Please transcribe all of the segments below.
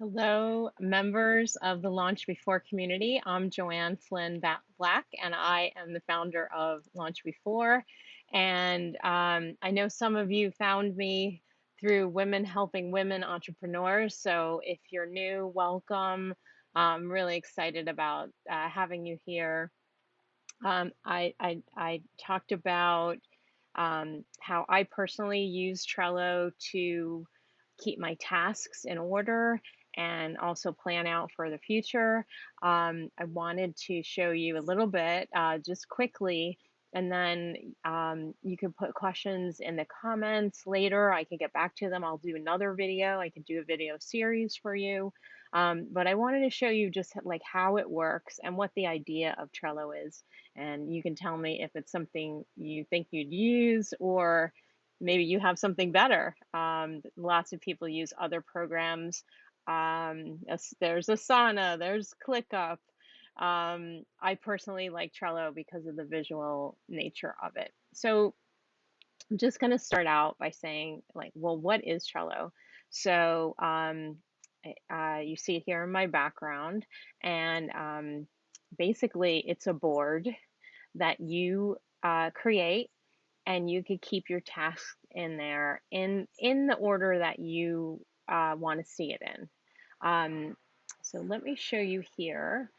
Hello, members of the Launch Before community. I'm Joanne Flynn Black, and I am the founder of Launch Before. And I know some of you found me through Women Helping Women Entrepreneurs. So if you're new, welcome. I'm really excited about having you here. I talked about how I personally use Trello to keep my tasks in order and also plan out for the future. I wanted to show you a little bit just quickly, and then you can put questions in the comments later. I can get back to them. I'll do another video. I can do a video series for you. But I wanted to show you just like how it works and what the idea of Trello is. And you can tell me if it's something you think you'd use, or maybe you have something better. Lots of people use other programs. There's Asana, there's ClickUp. I personally like Trello because of the visual nature of it. So I'm just going to start out by saying, like, well, what is Trello? So you see it here in my background, and basically it's a board that you create, and you could keep your tasks in there in the order that you want to see it in. So let me show you here.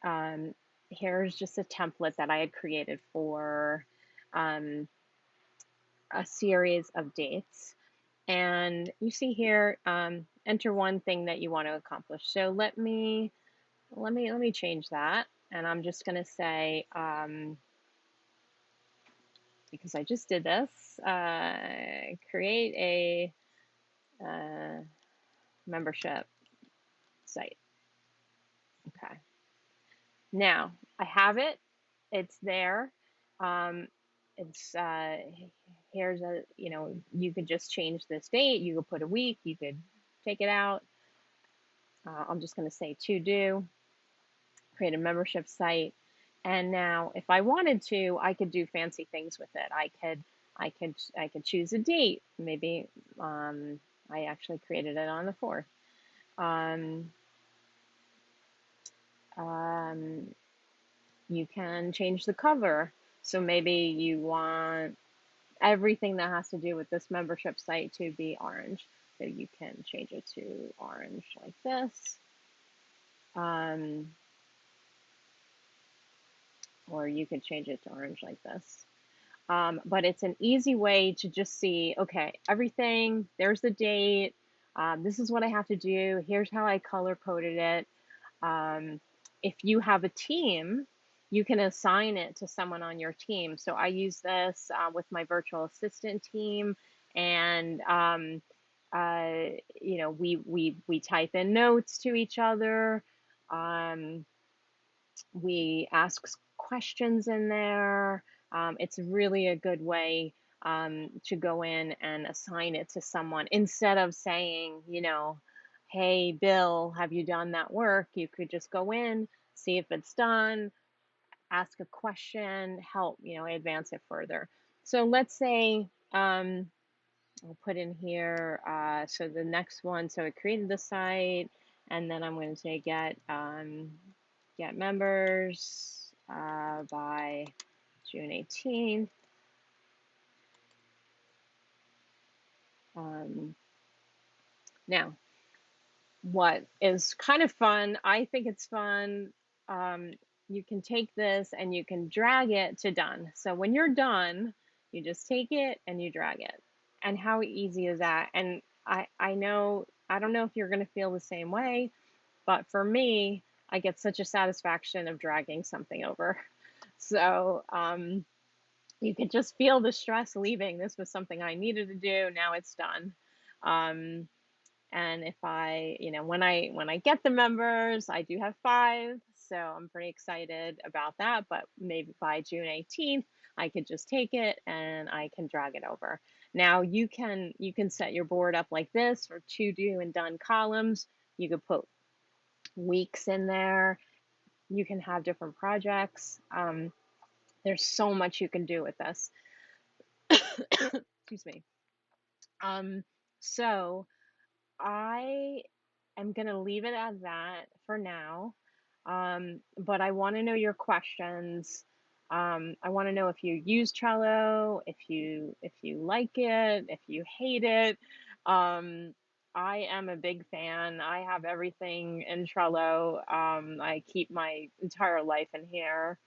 Um, Here's just a template that I had created for um, a series of dates. And you see here, enter one thing that you want to accomplish. So let me change that, and I'm just going to say, because I just did this, create a membership site. Okay. Now I have it. It's there. Um, it's here's a, you could just change this date. You could put a week. You could take it out. I'm just going to say to do, create a membership site. And now if I wanted to, I could do fancy things with it. I could choose a date. Maybe I actually created it on the 4th. Um, um, you can change the cover. So maybe you want everything that has to do with this membership site to be orange. So you can change it to orange like this. Um, or you could change it to orange like this. But it's an easy way to just see, okay, everything, there's the date. This is what I have to do. Here's how I color coded it. If you have a team, you can assign it to someone on your team. So I use this with my virtual assistant team, and we type in notes to each other. Um, we ask questions in there. It's really a good way to go in and assign it to someone instead of saying, hey, Bill, have you done that work? You could just go in, see if it's done, ask a question, help, advance it further. So let's say I'll put in here, so the next one, so I created the site, and then I'm going to say get members by June 18th. Now, what is kind of fun, I think it's fun, you can take this and you can drag it to done. So when you're done, you just take it and you drag it. And how easy is that? And I know, I don't know if you're going to feel the same way, but for me, I get such a satisfaction of dragging something over. So you could just feel the stress leaving. This was something I needed to do. Now it's done. Um, and if I, when I get the members, I do have 5, so I'm pretty excited about that. But maybe by June 18th, I could just take it and I can drag it over. Now you can set your board up like this for to do and done columns. You could put weeks in there. You can have different projects. There's so much you can do with this. Excuse me. So I am going to leave it at that for now. But I want to know your questions. I want to know if you use Trello, if you like it, if you hate it. Um, I am a big fan. I have everything in Trello. I keep my entire life in here,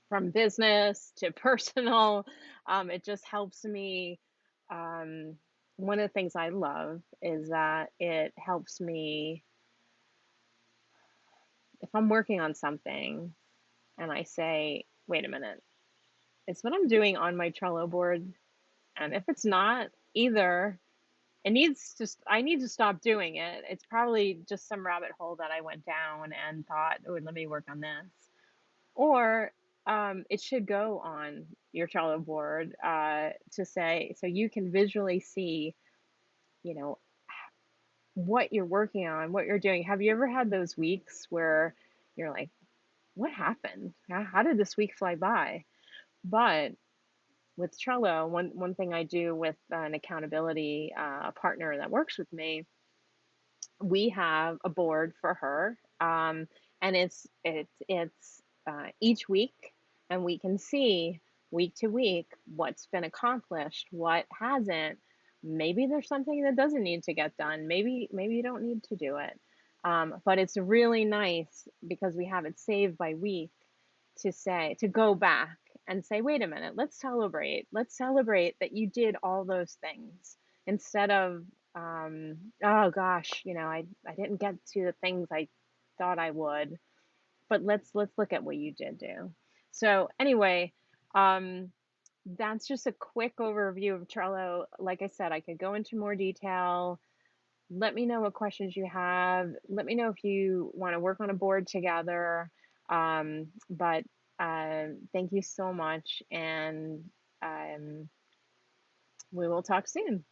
from business to personal. It just helps me. Um, One of the things I love is that it helps me if I'm working on something and I say, wait a minute, it's what I'm doing on my Trello board. And if it's not, either I need to stop doing it. It's probably just some rabbit hole that I went down and thought, oh, let me work on this. Or it should go on your Trello board to say, so you can visually see, you know, what you're working on, what you're doing. Have you ever had those weeks where you're like, what happened? How did this week fly by? But with Trello, one thing I do with an accountability partner that works with me, we have a board for her, and it's each week, and we can see week to week what's been accomplished, what hasn't. Maybe there's something that doesn't need to get done. Maybe you don't need to do it. But it's really nice because we have it saved by week to go back and say, wait a minute, let's celebrate. Let's celebrate that you did all those things instead of, oh gosh, I didn't get to the things I thought I would, but let's look at what you did do. So anyway, um, that's just a quick overview of Trello. Like I said, I could go into more detail. Let me know what questions you have. Let me know if you want to work on a board together. But thank you so much, and we will talk soon.